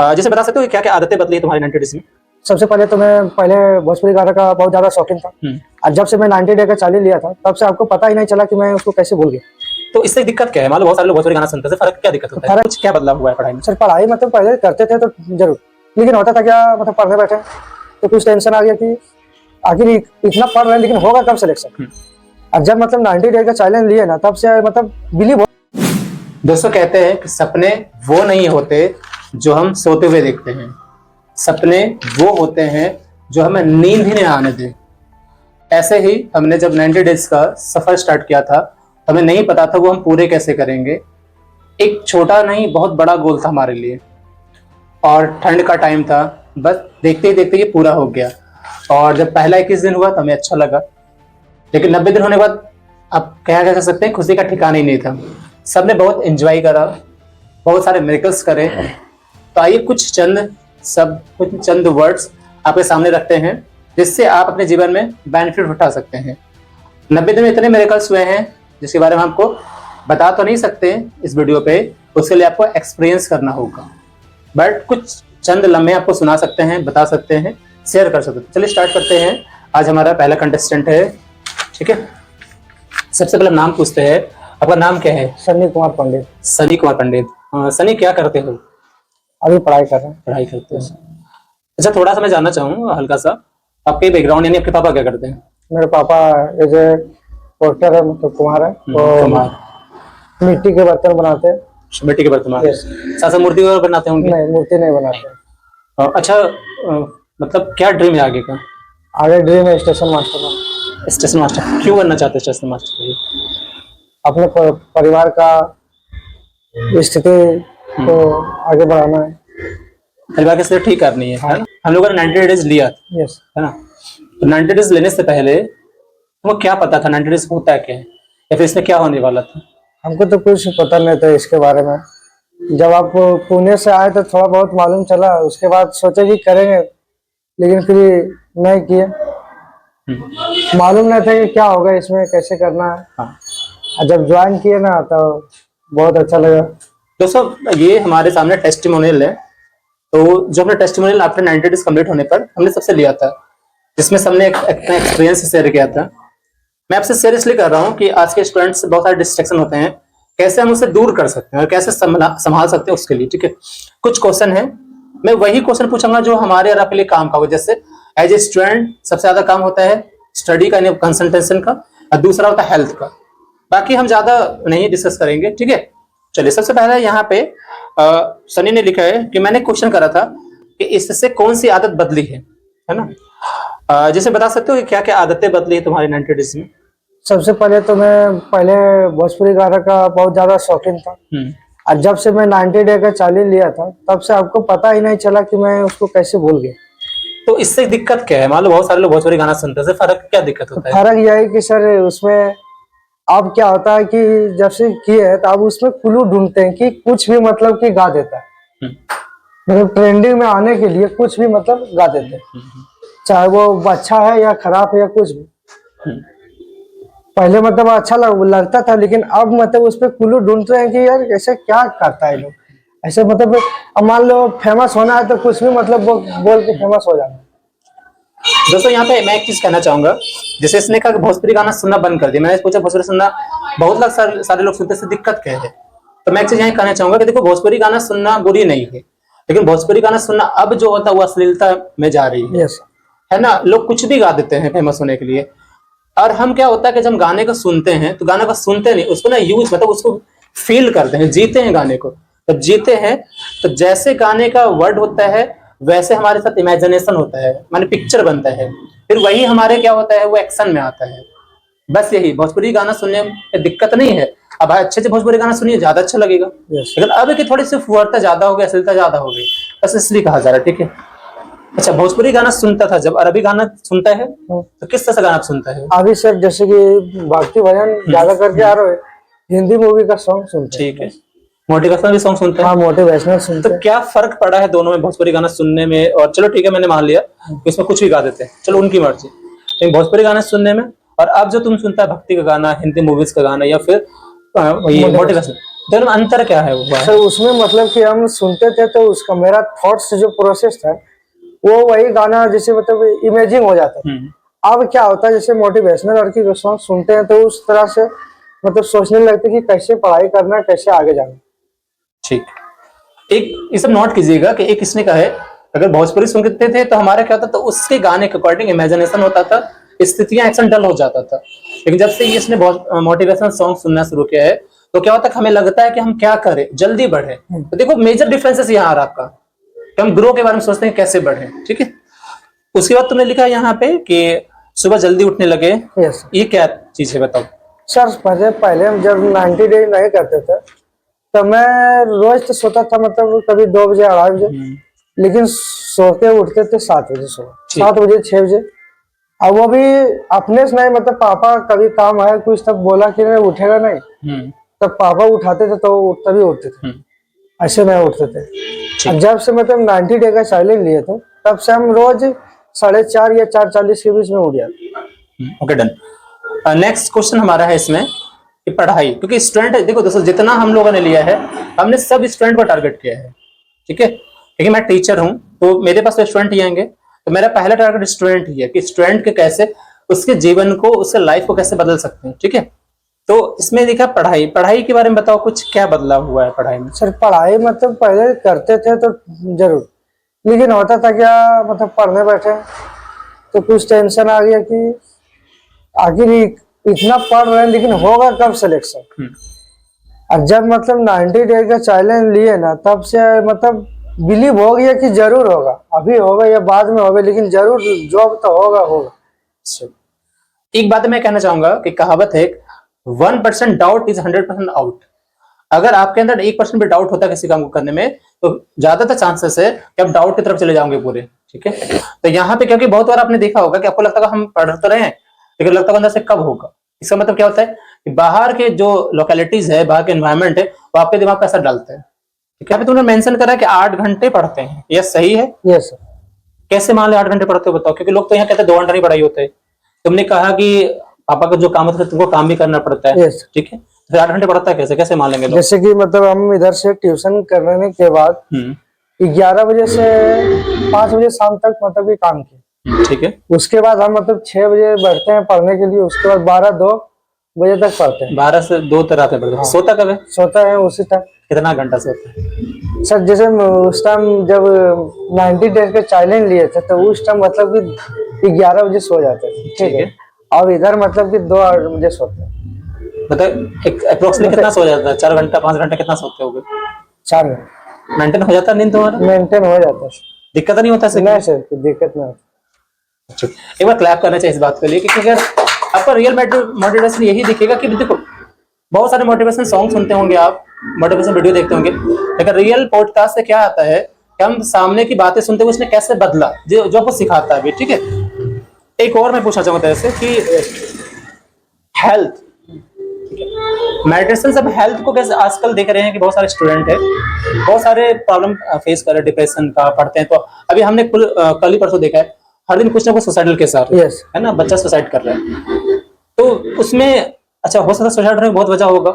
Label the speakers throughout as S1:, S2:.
S1: जैसे बता सकते हो क्या क्या आदतें बदली है तुम्हारी 90 डेज में?
S2: सबसे पहले तो मैं पहले भोजपुरी गाना का बहुत ज्यादा शौकीन था। और जब से मैं 90 डे का चैलेंज लिया था तब से आपको पता ही नहीं चला कि मैं उसको कैसे भूल गया।
S1: तो इससे दिक्कत क्या है? मान लो बहुत सारे लोग भोजपुरी गाना सुनते हैं, फर्क क्या दिक्कत होता है? कुछ क्या बदलाव हुआ है पढ़ाई में?
S2: सर पढ़ाई मतलब पहले करते थे तो जरूर, लेकिन होता था क्या, मतलब पढ़ने बैठे तो कुछ टेंशन आ गया कि आखिर इतना पढ़ रहे हैं लेकिन होगा कब सिलेक्शन। और जब मतलब 90 डे का चैलेंज लिए ना तब से मतलब बिलीव।
S1: दोस्तों कहते हैं कि सपने वो नहीं होते जो हम सोते हुए देखते हैं, सपने वो होते हैं जो हमें नींद ही नहीं आने दें। ऐसे ही हमने जब 90 डेज का सफर स्टार्ट किया था हमें नहीं पता था वो हम पूरे कैसे करेंगे। एक छोटा नहीं बहुत बड़ा गोल था हमारे लिए और ठंड का टाइम था, बस देखते ही देखते ये पूरा हो गया। और जब पहला 21 दिन हुआ तो हमें अच्छा लगा, लेकिन 90 दिन होने के बाद अब क्या कह सकते हैं, खुशी का ठिकाना ही नहीं था। सबने बहुत एंजॉय करा, बहुत सारे मिरेकल्स करे। तो आइए कुछ चंद वर्ड्स आपके सामने रखते हैं जिससे आप अपने जीवन में बेनिफिट उठा सकते हैं। 90 दिन में इतने मिरेकल्स हुए हैं जिसके बारे में आपको बता तो नहीं सकते इस वीडियो पे, उसके लिए आपको एक्सपीरियंस करना होगा, बट कुछ चंद लम्हे आपको सुना सकते हैं, बता सकते हैं, शेयर कर सकते हैं। चलिए स्टार्ट करते हैं। आज हमारा पहला कंटेस्टेंट है, ठीक है। सबसे पहले नाम पूछते हैं, आपका नाम क्या है?
S2: सनी कुमार पंडित।
S1: सनी कुमार पंडित। सनी क्या करते हो?
S2: अभी पढ़ाई कर रहे हैं।
S1: पढ़ाई करते हैं। अच्छा, थोड़ा सा मैं जानना चाहूँ हल्का सा, आपके बैकग्राउंड यानी आपके पापा क्या करते हैं?
S2: मेरे पापा एज ए पोस्टर है, मतलब कुमार है, तो मिट्टी के बर्तन बनाते हैं।
S1: मिट्टी के बर्तन साथ मूर्ति वगैरह बनाते हैं?
S2: नहीं, मूर्ति नहीं बनाते।
S1: अच्छा, मतलब क्या ड्रीम है आगे का?
S2: आगे ड्रीम है स्टेशन मास्टर का।
S1: स्टेशन मास्टर क्यों बनना चाहते हैं स्टेशन मास्टर?
S2: अपने परिवार का स्थिति को आगे बढ़ाना है,
S1: परिवार की स्थिति ठीक करनी है, है ना? हम लोगों ने 90 डेज लिया,
S2: यस,
S1: है ना? तो 90 डेज लेने से पहले तुमको क्या पता था 90 डेज होता है क्या है, या फिर इसमें क्या होने वाला था?
S2: हमको तो कुछ पता नहीं था इसके बारे में। जब आप पुणे से आए तो थोड़ा बहुत मालूम चला, उसके बाद सोचे कि करेंगे, लेकिन फिर नहीं किए। मालूम नहीं था कि क्या होगा इसमें, कैसे करना है। हाँ। जब ज्वाइन किए ना तो बहुत अच्छा लगा।
S1: दोस्तों ये हमारे सामने टेस्टिमोनियल है, तो जो हमने टेस्टिमोनियल आफ्टर 90 डेज कंप्लीट होने पर हमने सबसे लिया था, जिसमें सबने अपना एक्सपीरियंस शेयर किया था। मैं आपसे शेयर इसलिए कर रहा हूँ कि आज के स्टूडेंट्स से बहुत सारे डिस्ट्रैक्शन होते हैं, कैसे हम उसे दूर कर सकते हैं और कैसे संभाल सकते हैं उसके लिए, ठीक है। कुछ क्वेश्चन है, मैं वही क्वेश्चन पूछूंगा जो हमारे और आपके लिए काम का हो। जैसे एज ए स्टूडेंट सबसे ज्यादा काम होता है स्टडी का, कंसंट्रेशन का, और दूसरा होता है हेल्थ का। बाकी हम ज्यादा नहीं डिस्कस करेंगे, ठीक है। चलिए, सबसे पहले यहाँ पे सनी ने लिखा है कि मैंने क्वेश्चन करा था कि इससे कौन सी आदत बदली है ना? जैसे बता सकते हो कि क्या क्या आदतें बदली है तुम्हारी 90 डेज में?
S2: सबसे पहले तो मैं पहले भोजपुरी गाना का बहुत ज्यादा शौकीन था। और जब से मैं 90 डे का चैलेंज लिया था तब से आपको पता ही नहीं चला कि मैं उसको कैसे भूल गया।
S1: तो इससे दिक्कत क्या है? मान लो बहुत सारे लोग भोजपुरी गाना सुनते हैं, फर्क क्या दिक्कत होता है?
S2: फर्क यह है कि सर उसमें अब क्या होता है कि जब से किए है तो अब उसमें क्लू ढूंढते हैं कि कुछ भी मतलब कि गा देता है, मतलब ट्रेंडिंग में आने के लिए कुछ भी मतलब गा देते हैं, चाहे वो अच्छा है या खराब है या कुछ भी। पहले मतलब अच्छा लगता था, लेकिन अब मतलब उस पर क्लू ढूंढते हैं कि यार ऐसे क्या करता है लोग, ऐसे मतलब अब मान लो फेमस होना है तो कुछ भी मतलब वो बोल के फेमस हो जाना।
S1: दोस्तों यहाँ पे मैं एक चीज कहना चाहूंगा, जैसे इसने कहा भोजपुरी गाना सुनना बंद कर दिया, मैंने पूछा भोजपुरी सुनना बहुत लोग सारे लोग सुनते, से दिक्कत क्या है? तो मैं एक चीज यहाँ कहना चाहूंगा कि देखो भोजपुरी गाना सुनना बुरी नहीं है, लेकिन भोजपुरी गाना सुनना अब जो होता है वो अश्लीलता में जा रही है, है ना? लोग कुछ भी गा देते हैं फेमस होने के लिए। और हम क्या होता है कि जब गाने को सुनते हैं तो गाने को सुनते नहीं, उसको ना यूज मतलब उसको फील करते हैं, जीते हैं गाने को। जब जीते हैं तो जैसे गाने का वर्ड होता है वैसे हमारे साथ इमेजिनेशन होता है, माने पिक्चर बनता है, फिर वही हमारे क्या होता है वो एक्शन में आता है। बस यही भोजपुरी गाना सुनने में दिक्कत नहीं है। अब अच्छे से भोजपुरी गाना सुनिए, ज्यादा अच्छा लगेगा। लेकिन अब की थोड़ी सी फुहरता ज्यादा हो गई, अश्लीलता ज्यादा हो गई, बस इसलिए कहा जा रहा है, ठीक है। अच्छा, भोजपुरी गाना सुनता था, जब अरबी गाना सुनता है तो किस तरह से गाना सुनता है?
S2: अभी सर जैसे कि भक्ति भजन ज्यादा करके आ रहे हैं, हिंदी मूवी का सॉन्ग सुनते हैं।
S1: ठीक है, मोटिवेशनल भी सॉन्ग सुनते हैं?
S2: हाँ, मोटिवेशनल सुनते हैं।
S1: तो क्या फर्क पड़ा है दोनों में, भोजपुरी गाना सुनने में? और चलो ठीक है, मैंने मान लिया कि इसमें कुछ भी गा देते हैं, चलो उनकी मर्जी, लेकिन भोजपुरी गाना सुनने में और अब जो तुम सुनता है भक्ति का गाना, हिंदी मूवीज का गाना, या फिर मोटिवेशन, दोनों में अंतर क्या है हुआ है?
S2: सर उसमें मतलब कि हम सुनते थे तो उसका मेरा थॉट्स जो प्रोसेस था वो वही गाना जैसे मतलब इमेजिंग हो जाता है। अब क्या होता है जैसे मोटिवेशनल और की सॉन्ग सुनते हैं तो उस तरह से मतलब सोचने लगते हैं कि कैसे पढ़ाई करना है, कैसे आगे जाना।
S1: ठीक, एक ये सब नोट कीजिएगा कि एक किसने कहा है, अगर भोजपुरी सुनते थे तो हमारा क्या होता था, उसके गाने के अकॉर्डिंग इमेजिनेशन होता था, स्थितियां एक्शन डल हो जाता था। लेकिन जब से ये इसने मोटिवेशनल सॉन्ग सुनना शुरू किया है तो क्या होता है, हमें लगता है कि हम क्या करें, जल्दी बढ़े। तो देखो मेजर डिफरेंसेस यहाँ आ रहा आपका, कि हम ग्रो के बारे में सोचते हैं कैसे बढ़े। ठीक है, उसके बाद तुमने लिखा यहाँ पे कि सुबह जल्दी उठने लगे।
S2: यस
S1: ये क्या चीज है बताओ?
S2: सर पहले हम जब 90 डे नहीं करते थे तो मैं रोज तो सोता था मतलब कभी 2 बजे 2:30 बजे, लेकिन सो के उठते थे 7 बजे सुबह, 7 बजे 6 बजे। अब वो भी अपने से नहीं, मतलब पापा कभी काम है कुछ तब बोला कि नहीं उठेगा नहीं, तब पापा उठाते थे तो तभी उठते थे, ऐसे नहीं उठते थे। अब जब से मतलब 90 डे का चैलेंज लिए थे तब से हम रोज 4:30 या 4:40 के बीच में उठ जाते।
S1: Okay done. नेक्स्ट क्वेश्चन हमारा है इसमें कि पढ़ाई, क्योंकि स्टूडेंट देखो दोस्तों जितना हम लोगों ने लिया है हमने सब स्टूडेंट को टारगेट किया है। ठीक है, क्योंकि मैं टीचर हूं तो मेरे पास तो स्टूडेंट ही आएंगे, तो मेरा पहला टारगेट स्टूडेंट ही है कि स्टूडेंट के कैसे उसके जीवन को, उसके लाइफ को कैसे बदल सकते हैं। ठीक है, तो इसमें देखा पढ़ाई, पढ़ाई के बारे में बताओ, कुछ क्या बदलाव हुआ है पढ़ाई में?
S2: सर पढ़ाई मतलब पहले करते थे तो जरूर, लेकिन होता था क्या मतलब पढ़ने बैठे तो कुछ टेंशन आ गया कि आखिर इतना पढ़ रहे हैं लेकिन होगा कब सिलेक्शन। और जब मतलब 90 डे का चैलेंज लिए ना तब से मतलब बिलीव हो गया कि जरूर होगा, अभी होगा या बाद में होगा लेकिन जरूर जॉब तो होगा होगा।
S1: एक बात मैं कहना चाहूंगा कि कहावत है 1% डाउट इज 100% आउट। अगर आपके अंदर 1% भी डाउट होता है किसी काम को करने में तो ज्यादातर चांसेस है कि आप डाउट की तरफ चले जाओगे पूरे। ठीक है, तो यहाँ पे क्योंकि बहुत बार आपने देखा होगा कि आपको लगता है हम पढ़ तो रहे हैं लेकिन लगता है अंदर से कब होगा। इसका मतलब क्या होता है कि बाहर के जो लोकेलिटीज है, बाहर के एनवायरमेंट है, वो आपके दिमाग पर असर डालता है। ठीक है, तुमने मेंशन करा कि 8 घंटे पढ़ते हैं, यह सही है?
S2: Yes sir.
S1: कैसे मान लो 8 घंटे पढ़ते हो बताओ, क्योंकि लोग तो यहाँ कहते हैं 2 घंटे नहीं पढ़ाई होते है। तुमने कहा कि पापा का जो काम होता है तुमको काम भी करना पड़ता है।
S2: यस।
S1: ठीक है, फिर 8 घंटे पढ़ता है कैसे, कैसे मान लेंगे लोग?
S2: जैसे कि मतलब हम इधर से ट्यूशन करने के बाद 11 बजे से 5 बजे शाम तक मतलब कि काम किया।
S1: ठीक है,
S2: उसके बाद हम मतलब 6 बजे बैठते हैं पढ़ने के लिए, उसके बाद 12-2 बजे तक पढ़ते हैं।
S1: 12 से 2 तक रात में पढ़ते हैं। सोता कब है?
S2: सोता है उसी टाइम।
S1: कितना घंटा सोता है?
S2: सर जैसे उस टाइम जब 90 डेज के चैलेंज लिए थे तो उस टाइम मतलब कि 11 बजे सो जाते थे। ठीक है, और इधर मतलब कि 2 बजे सोते हैं।
S1: मतलब अप्रोक्सीमेटली कितना सो जाता है? 4 घंटा 5 घंटा कितना सोते होगे?
S2: 4 घंटे
S1: मेंटेन हो जाता है नींद तुम्हारा?
S2: मेंटेन हो जाता है।
S1: दिक्कत नहीं होता?
S2: नहीं सर कोई दिक्कत नहीं होती।
S1: एक बार क्लैप करना चाहिए इस बात के लिए, क्योंकि अगर आपका रियल मोटिवेशन यही दिखेगा कि देखो बहुत सारे मोटिवेशन सॉन्ग सुनते होंगे आप, मोटिवेशन वीडियो देखते होंगे, लेकिन रियल पॉडकास्ट से क्या आता है कि हम सामने की बातें सुनते हुए उसने कैसे बदला, जो आपको सिखाता है भी। ठीक है, एक और मैं पूछना चाहूंगा ऐसे कि हेल्थ, मेडिटेशन सब हेल्थ को कैसे आजकल देख रहे हैं कि बहुत सारे स्टूडेंट है बहुत सारे प्रॉब्लम फेस कर रहे हैं, डिप्रेशन का पढ़ते हैं। तो अभी हमने कल ही परसों देखा है हर दिन कुछ ना कुछ सुसाइडल केस आ रहे हैं। है ना, बच्चा सुसाइड कर रहा है। तो उसमें अच्छा हो सकता है सुसाइड करने की बहुत वजह होगा,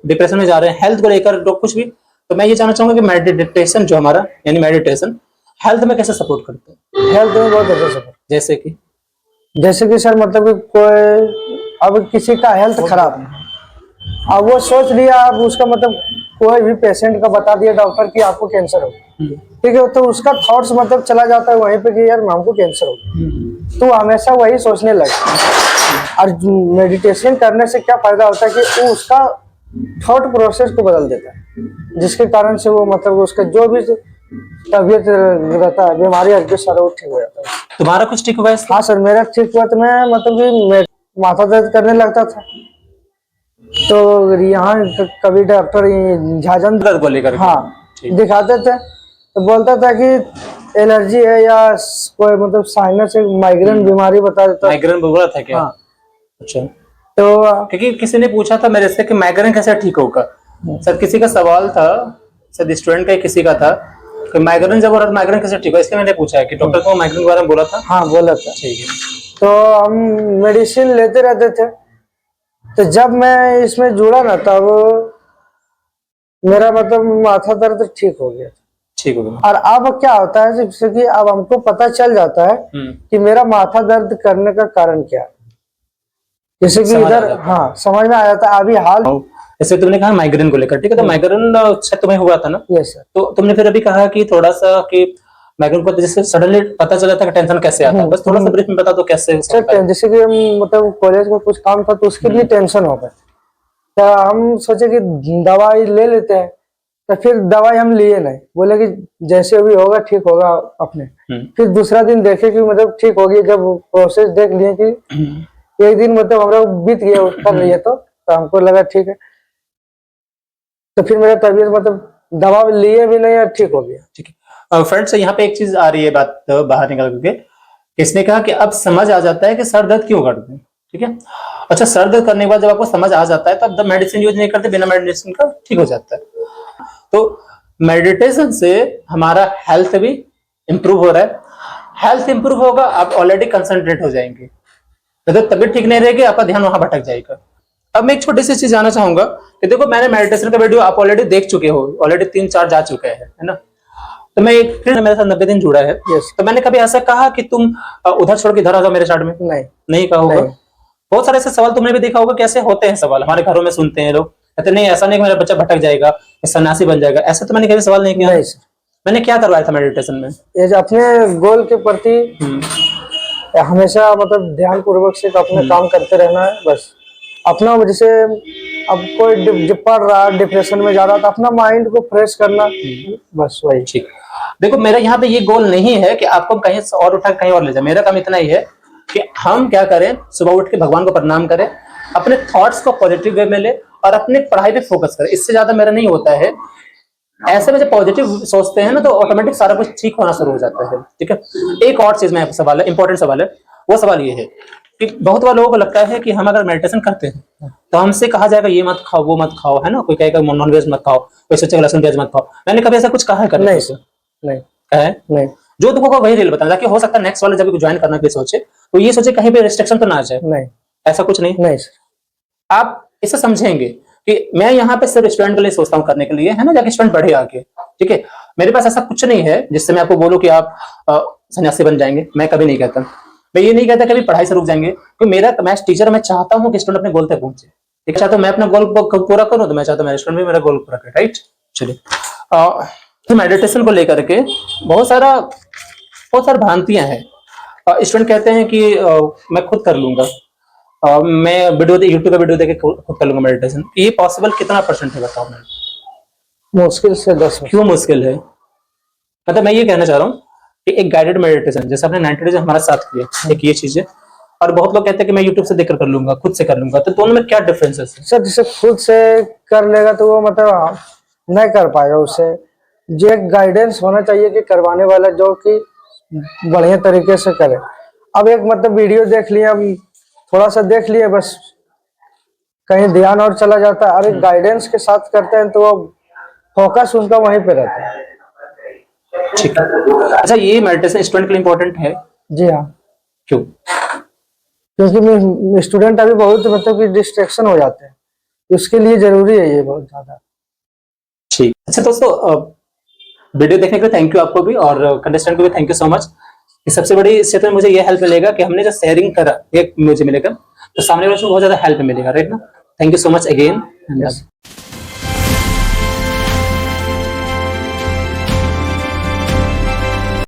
S1: डिप्रेशन में जा रहे हैं, हेल्थ को लेकर लोग कुछ भी। तो मैं ये जानना चाहूंगा कि मेडिटेशन जो हमारा यानी मेडिटेशन हेल्थ में कैसे सपोर्ट करते हैं?
S2: हेल्थ में बहुत अच्छा सपोर्ट।
S1: जैसे कि
S2: सर मतलब कोई अब किसी का हेल्थ खराब है, अब वो सोच लिया, अब उसका मतलब कोई भी पेशेंट का बता दिया डॉक्टर कि आपको कैंसर हो, ठीक है, तो उसका थॉट्स मतलब चला जाता है वहीं पे कि यार हमको कैंसर हो, तो हमेशा वही सोचने लगे। और मेडिटेशन करने से क्या फायदा होता है कि वो उसका थॉट प्रोसेस को बदल देता है, जिसके कारण से वो मतलब उसका जो भी तबीयत रहता है, बीमारी हल्के सारा वो ठीक हो जाता है।
S1: तुम्हारा कुछ ठीक हुआ है?
S2: हाँ सर मेरा ठीक हुआ, तो मैं मतलब कि माथा दर्द करने लगता था तो यहाँ कभी डॉक्टर झाझन
S1: दर्द को लेकर
S2: हाँ दिखाते थे तो बोलता था कि एलर्जी है या कोई मतलब साइनस माइग्रेन बीमारी बता देता।
S1: माइग्रेन बोला था क्या?
S2: हाँ।
S1: अच्छा,
S2: तो
S1: क्योंकि किसी ने पूछा था मेरे से कि माइग्रेन कैसे ठीक होगा। सर किसी का सवाल था, सर स्टूडेंट का किसी का था कि माइग्रेन जब हो रहा था माइग्रेन कैसे ठीक होगा, इसलिए मैंने पूछा है कि डॉक्टर को माइग्रेन के बारे में बोला था।
S2: हाँ बोला था।
S1: ठीक है,
S2: तो हम मेडिसिन लेते रहते थे, तो जब मैं इसमें जुड़ा ना तब मेरा मतलब माथा दर्द ठीक हो गया।
S1: ठीक हो गया।
S2: और अब क्या होता है जैसे कि अब हमको पता चल जाता है कि मेरा माथा दर्द करने का कारण क्या है, जैसे कि
S1: समझ आ
S2: इधर
S1: जाता है।
S2: हाँ समझ में आ जाता है। अभी हाल
S1: जैसे तुमने कहा माइग्रेन को लेकर, ठीक है, तो माइग्रेन शायद तुम्हें हुआ था ना?
S2: Yes sir.
S1: तो तुमने फिर अभी कहा कि थोड़ा सा कि माइग्रेन को जैसे सडनली पता चला था कि टेंशन कैसे आता है, बस थोड़ा सा ब्रीफ में बता दो कैसे
S2: सर
S1: होता है।
S2: जैसे कि हम मतलब कॉलेज में कुछ काम था तो उसके लिए टेंशन हो गया, तो हम सोचे कि दवाई ले लेते हैं, तो फिर दवाई हम लिए नहीं, बोले कि जैसे भी होगा ठीक होगा अपने। फिर दूसरा दिन देखे कि मतलब ठीक हो गई, जब प्रोसेस देख लिए कि एक दिन मतलब हमारा बीत गया कर लिए तो हमको लगा ठीक है, तो फिर मेरा तबीयत मतलब दवा लिए भी नहीं और ठीक हो गया।
S1: ठीक है फ्रेंड्स, यहाँ पे एक चीज आ रही है बात बाहर निकल करके, इसने कहा कि अब समझ आ जाता है कि सर दर्द क्यों करते हैं, ठीक है। अच्छा, सर दर्द करने के बाद जब आपको समझ आ जाता है तो अब मेडिसिन यूज नहीं करते, बिना मेडिसिन का ठीक हो जाता है। तो मेडिटेशन से हमारा हेल्थ भी इंप्रूव हो रहा है, हेल्थ इंप्रूव होगा, आप ऑलरेडी कंसंट्रेट हो जाएंगे, तो तबीयत ठीक नहीं रहेगी, आपका ध्यान वहां भटक जाएगा। अब मैं एक छोटी सी चीज जानना चाहूंगा कि देखो, मैंने मेडिटेशन का वीडियो आप ऑलरेडी देख चुके हो, ऑलरेडी 3-4 जा चुके हैं, है ना। तो मैं एक फिर मेरे साथ 90 दिन जुड़ा है, तो मैंने कभी ऐसा कहा कि तुम उधर छोड़ के इधर आ जाओ मेरे साथ में? नहीं कहा होगा। बहुत सारे ऐसे सवाल तुमने भी देखा होगा, कैसे होते हैं सवाल, हमारे घरों में सुनते हैं लोग, कहते नहीं ऐसा नहीं कि मेरा बच्चा भटक जाएगा, सन्यासी बन जाएगा, ऐसा तो मैंने कभी सवाल नहीं किया। मैंने क्या करवाया था मेडिटेशन में,
S2: ये जो अपने गोल के प्रति हमेशा मतलब ध्यान पूर्वक से अपने काम करते रहना है बस। अपना जैसे अब कोई पढ़ रहा है डिप्रेशन में जा रहा तो अपना माइंड को फ्रेश करना, बस वही।
S1: ठीक, देखो मेरा यहाँ पे ये गोल नहीं है कि आपको कहीं और उठा कहीं और ले जाए, मेरा काम इतना ही है कि हम क्या करें, सुबह उठ के भगवान को प्रणाम करें, अपने थॉट्स को पॉजिटिव वे में ले और अपने पढ़ाई पे फोकस करें, इससे ज्यादा मेरा नहीं होता है। ऐसे में जब पॉजिटिव सोचते हैं ना तो ऑटोमेटिक सारा कुछ ठीक होना शुरू हो जाता है, ठीक है। एक और चीज में सवाल है, इंपॉर्टेंट सवाल है, वो सवाल ये है कि बहुत बार लोगों को लगता है कि हम अगर मेडिटेशन करते हैं तो हमसे कहा जाएगा ये मत खाओ वो मत खाओ, है ना, कोई कहेगा नॉन वेज मत खाओ, कोई सोचेगा लहसुन प्याज मत खाओ। मैंने कभी ऐसा कुछ कहा है करने
S2: नहीं
S1: कहा है? नहीं। जो तुमको वही रील बताना, ताकि हो सकता है नेक्स्ट वाले जब ज्वाइन करना के सोचे तो ये सोचे कहीं पे रिस्ट्रिक्शन तो ना आ जाए।
S2: नहीं,
S1: ऐसा कुछ नहीं। आप इसे समझेंगे कि मैं यहाँ पे सिर्फ स्टूडेंट के लिए सोचता हूँ करने के लिए, है ना, जाके स्टूडेंट बढ़े आगे, ठीक है। मेरे पास ऐसा कुछ नहीं है जिससे मैं आपको बोलूँ कि आप सन्यासी बन जाएंगे, मैं कभी नहीं कहता। मैं ये नहीं कहता कभी पढ़ाई से रुक जाएंगे, क्योंकि मेरा मैं टीचर, मैं चाहता हूँ कि स्टूडेंट अपने गोल तक पहुंचे, ठीक है। तो मैं अपना गोल पूरा करूँ तो मैं चाहता हूँ मेरे स्टूडेंट भी मेरा गोल पूरा करे, राइट। चलिए, मेडिटेशन को लेकर के बहुत सारा भ्रांतियां हैं। स्टूडेंट कहते हैं कि मैं खुद कर लूंगा, मैं वीडियो यूट्यूब पे वीडियो देख के खुद कर लूंगा मेडिटेशन। ये पॉसिबल कितना % है बताओ?
S2: मुश्किल से 10।
S1: क्यों मुश्किल है? मतलब मैं ये कहना चाह रहा हूँ कि एक गाइडेड मेडिटेशन जैसे आपने 90 डेज हमारा साथ किया, एक ये चीज है, और बहुत लोग कहते हैं कि मैं यूट्यूब से देखकर कर लूंगा, खुद से कर लूंगा, तो दोनों में क्या डिफरेंस है?
S2: सर जैसे खुद से कर लेगा तो वो मतलब नहीं कर पाएगा, उससे जो एक गाइडेंस होना चाहिए कि करवाने वाला जो कि बढ़िया तरीके से करे। अब एक मतलब वीडियो देख लिया, थोड़ा सा देख लिया, बस कहीं ध्यान और चला जाता है। अरे गाइडेंस के साथ करते हैं तो वो फोकस उनका वहीं पे रहता है।
S1: ठीक है। अच्छा, ये मेडिटेशन स्टूडेंट के लिए इंपॉर्टेंट है?
S2: जी हाँ।
S1: क्यों?
S2: क्योंकि स्टूडेंट अभी बहुत मतलब कि डिस्ट्रैक्शन हो जाते हैं, उसके लिए जरूरी है ये बहुत ज्यादा।
S1: ठीक। अच्छा दोस्तों, वीडियो देखने के लिए थैंक यू आपको भी, और कंटेस्टेंट को भी थैंक यू सो मच। सबसे बड़ी इससे तो मुझे ये हेल्प मिलेगा कि हमने जो शेयरिंग करा ये मुझे मिलेगा, तो सामने वाले को बहुत ज्यादा हेल्प मिलेगा, राइट ना। Thank you so much again.